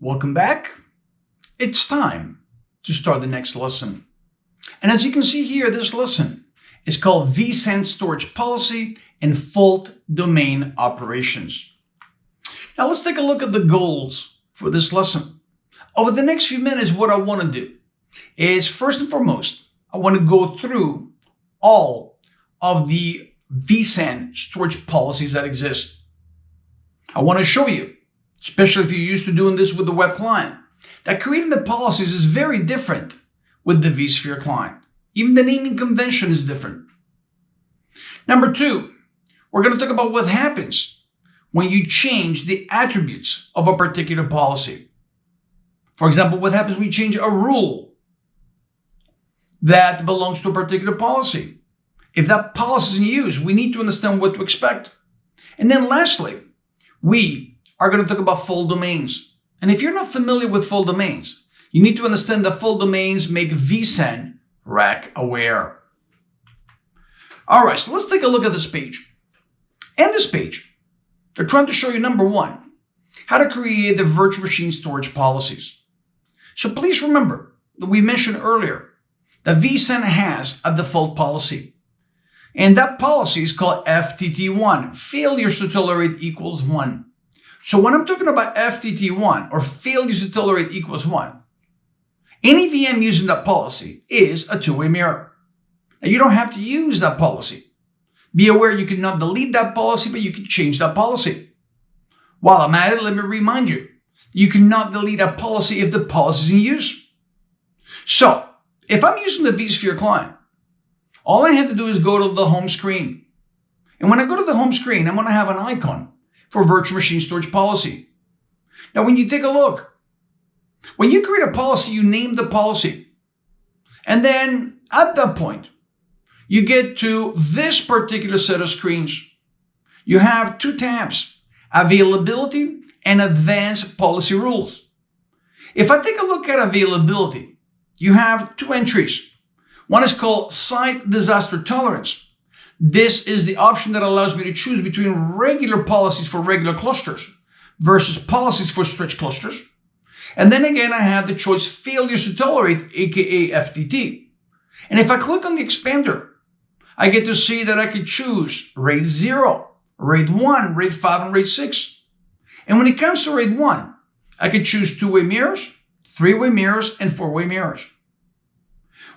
Welcome back. It's time to start the next lesson. And as you can see here, this lesson is called vSAN storage policy and fault domain operations. Now let's take a look at the goals for this lesson. Over the next few minutes, what I want to do is, first and foremost, I want to go through all of the vSAN storage policies that exist. I want to show you, especially if you're used to doing this with the web client, that creating the policies is very different with the vSphere client. Even the naming convention is different. Number two, we're going to talk about what happens when you change the attributes of a particular policy. For example, what happens when you change a rule that belongs to a particular policy? If that policy is in use, we need to understand what to expect. And then lastly, we are going to talk about fault domains. And if you're not familiar with fault domains, you need to understand that fault domains make vSAN rack aware. All right, so let's take a look at this page. And this page, they're trying to show you, number one, how to create the virtual machine storage policies. So please remember that we mentioned earlier that vSAN has a default policy. And that policy is called FTT1, failures to tolerate equals 1. So when I'm talking about FTT1, or failures to tolerate equals 1, any VM using that policy is a two-way mirror. And you don't have to use that policy. Be aware you cannot delete that policy, but you can change that policy. While I'm at it, let me remind you, you cannot delete a policy if the policy is in use. So if I'm using the vSphere client, all I have to do is go to the home screen. And when I go to the home screen, I'm going to have an icon for virtual machine storage policy. Now, when you take a look, when you create a policy, you name the policy. And then at that point, you get to this particular set of screens. You have two tabs, availability and advanced policy rules. If I take a look at availability, you have two entries. One is called site disaster tolerance. This is the option that allows me to choose between regular policies for regular clusters versus policies for stretched clusters. And then again, I have the choice failures to tolerate, aka FTT. And if I click on the expander, I get to see that I could choose RAID 0, RAID 1, RAID 5, and RAID 6. And when it comes to RAID 1, I could choose two-way mirrors, three-way mirrors, and four-way mirrors.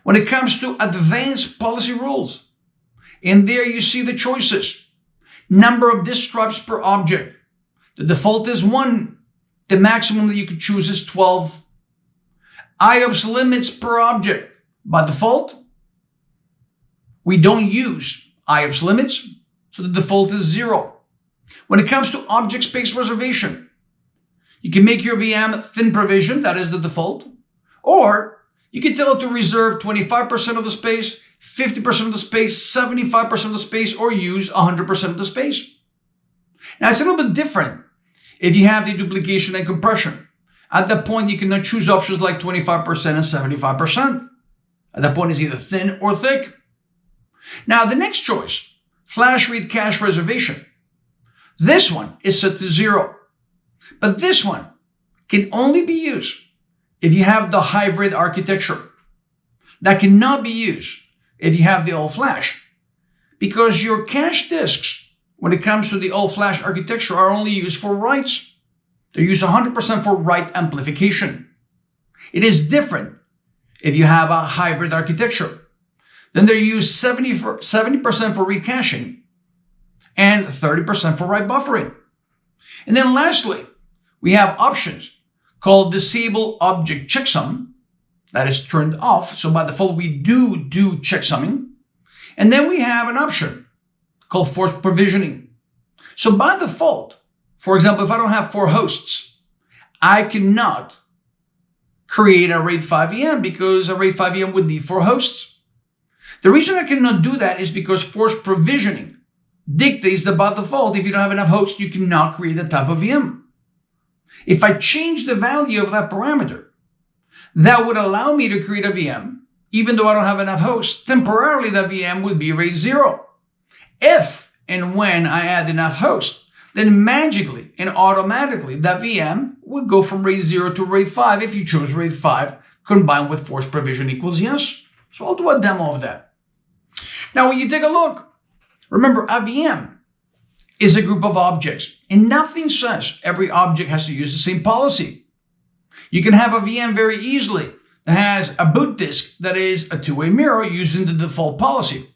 When it comes to advanced policy rules, in there you see the choices. Number of disk drives per object. The default is 1. The maximum that you could choose is 12. IOPS limits per object. By default, we don't use IOPS limits, so the default is 0. When it comes to object space reservation, you can make your VM thin provision, that is the default, or you can tell it to reserve 25% of the space, 50% of the space, 75% of the space, or use 100% of the space. Now, it's a little bit different if you have the duplication and compression. At that point, you cannot choose options like 25% and 75%. At that point, it's either thin or thick. Now, the next choice, flash read cache reservation. This one is set to 0. But this one can only be used if you have the hybrid architecture. That cannot be used if you have the all-flash, because your cache disks, when it comes to the all-flash architecture, are only used for writes. They're used 100% for write amplification. It is different if you have a hybrid architecture. Then they're used 70% for read caching and 30% for write buffering. And then lastly, we have options called disable object checksum. That is turned off. So by default, we do checksumming. And then we have an option called forced provisioning. So by default, for example, if I don't have 4 hosts, I cannot create a RAID 5 VM because a RAID 5 VM would need 4 hosts. The reason I cannot do that is because forced provisioning dictates that by default, if you don't have enough hosts, you cannot create that type of VM. If I change the value of that parameter, that would allow me to create a VM, even though I don't have enough hosts. Temporarily, that VM would be RAID 0. If and when I add enough hosts, then magically and automatically that VM would go from RAID 0 to RAID 5 if you chose RAID 5 combined with force provision equals yes. So I'll do a demo of that. Now, when you take a look, remember a VM is a group of objects, and nothing says every object has to use the same policy. You can have a VM very easily that has a boot disk that is a two-way mirror using the default policy.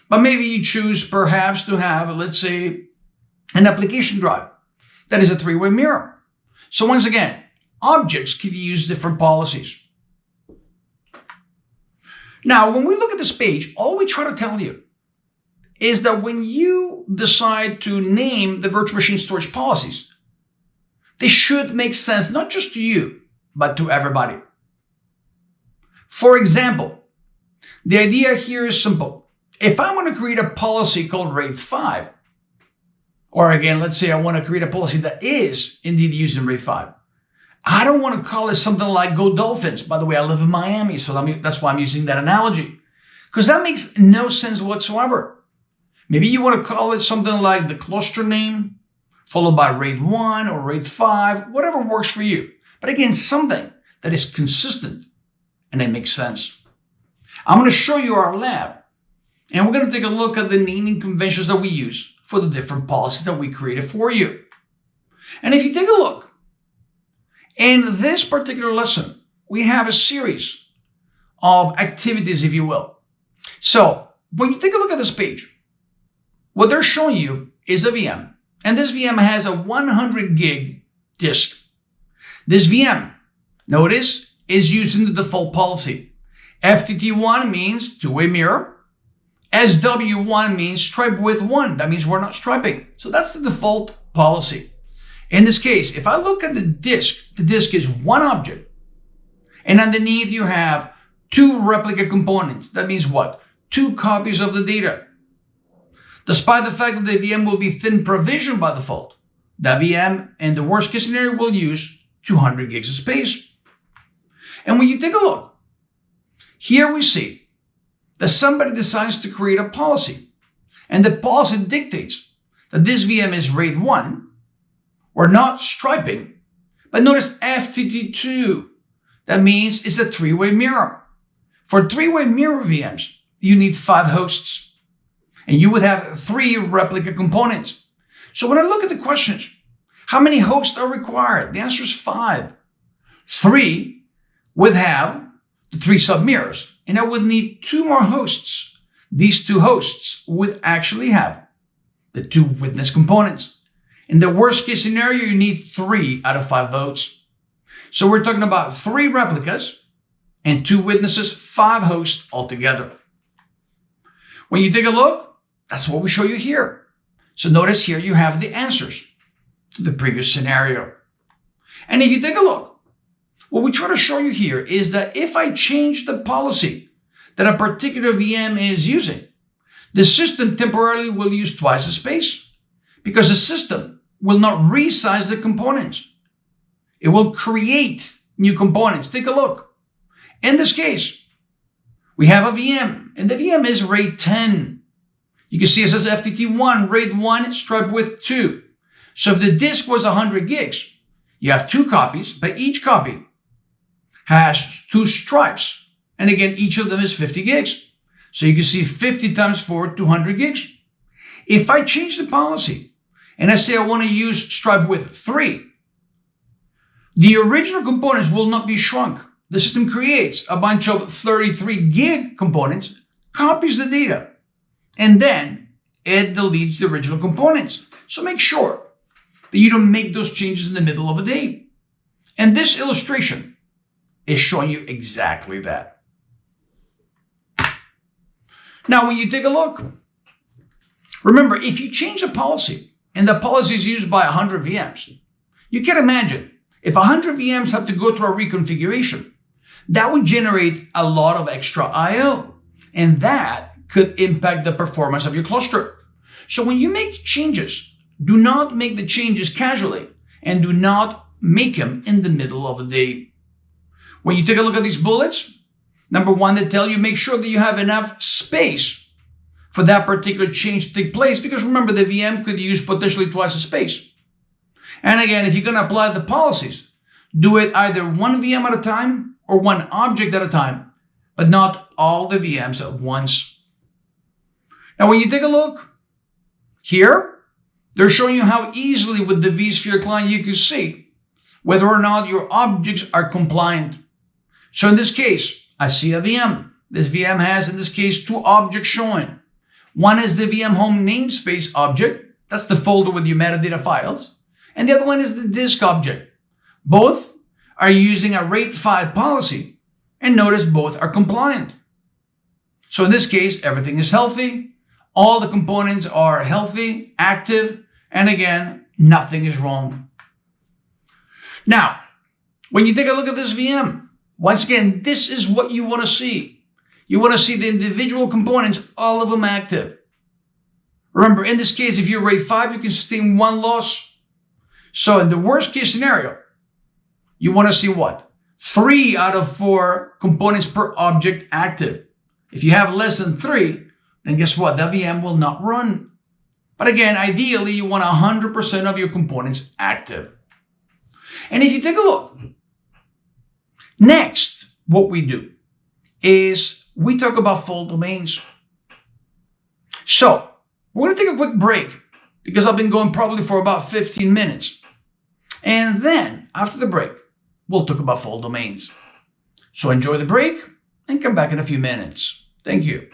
But maybe you choose perhaps to have, let's say, an application drive that is a three-way mirror. So once again, objects can use different policies. Now, when we look at this page, all we try to tell you is that when you decide to name the virtual machine storage policies, they should make sense not just to you, but to everybody. For example, the idea here is simple. If I want to create a policy called RAID 5, or again, let's say I want to create a policy that is indeed using RAID 5, I don't want to call it something like Go Dolphins. By the way, I live in Miami, so that's why I'm using that analogy. Because that makes no sense whatsoever. Maybe you want to call it something like the cluster name, followed by RAID 1 or RAID 5, whatever works for you. But again, something that is consistent and it makes sense. I'm going to show you our lab, and we're going to take a look at the naming conventions that we use for the different policies that we created for you. And if you take a look, in this particular lesson, we have a series of activities, if you will. So when you take a look at this page, what they're showing you is a VM, and this VM has a 100 gig disk. This VM, notice, is using the default policy. FTT1 means two-way mirror. SW1 means stripe width 1. That means we're not striping. So that's the default policy. In this case, if I look at the disk is one object. And underneath you have two replica components. That means what? Two copies of the data. Despite the fact that the VM will be thin provisioned by default, the VM in the worst case scenario will use 200 gigs of space. And when you take a look, here we see that somebody decides to create a policy, and the policy dictates that this VM is RAID 1, we're not striping, but notice FTT2, that means it's a three-way mirror. For three-way mirror VMs, you need 5 hosts, and you would have 3 replica components. So when I look at the questions, how many hosts are required? The answer is 5. 3 would have the 3 sub-mirrors, and I would need 2 more hosts. These 2 hosts would actually have the 2 witness components. In the worst case scenario, you need 3 out of 5 votes. So we're talking about 3 replicas and 2 witnesses, 5 hosts altogether. When you take a look, that's what we show you here. So notice here you have the answers to the previous scenario. And if you take a look, what we try to show you here is that if I change the policy that a particular VM is using, the system temporarily will use twice the space because the system will not resize the components. It will create new components. Take a look. In this case, we have a VM, and the VM is RAID 10. You can see it says FTT1, RAID 1, stripe width 2. So if the disk was 100 gigs, you have 2 copies, but each copy has 2 stripes. And again, each of them is 50 gigs. So you can see 50 times 4, 200 gigs. If I change the policy and I say I want to use stripe width 3, the original components will not be shrunk. The system creates a bunch of 33 gig components, copies the data, and then it deletes the original components. So make sure that you don't make those changes in the middle of a day. And this illustration is showing you exactly that. Now, when you take a look, remember, if you change a policy and the policy is used by 100 VMs, you can imagine if 100 VMs have to go through a reconfiguration, that would generate a lot of extra I/O, and that could impact the performance of your cluster. So when you make changes, do not make the changes casually and do not make them in the middle of the day. When you take a look at these bullets, number 1, they tell you make sure that you have enough space for that particular change to take place, because remember, the VM could use potentially twice the space. And again, if you're going to apply the policies, do it either one VM at a time or one object at a time, but not all the VMs at once. Now, when you take a look here, they're showing you how easily with the vSphere client you can see whether or not your objects are compliant. So in this case, I see a VM. This VM has, in this case, two objects showing. One is the VM home namespace object. That's the folder with your metadata files. And the other one is the disk object. Both are using a RAID 5 policy. And notice both are compliant. So in this case, everything is healthy. All the components are healthy, active, and again, nothing is wrong. Now, when you take a look at this VM, once again, this is what you want to see. You want to see the individual components, all of them active. Remember, in this case, if you're RAID 5, you can sustain one loss. So in the worst case scenario, you want to see what? 3 out of 4 components per object active. If you have less than 3, then guess what? The VM will not run. But again, ideally, you want 100% of your components active. And if you take a look, next, what we do is we talk about fault domains. So we're going to take a quick break because I've been going probably for about 15 minutes. And then after the break, we'll talk about fault domains. So enjoy the break and come back in a few minutes. Thank you.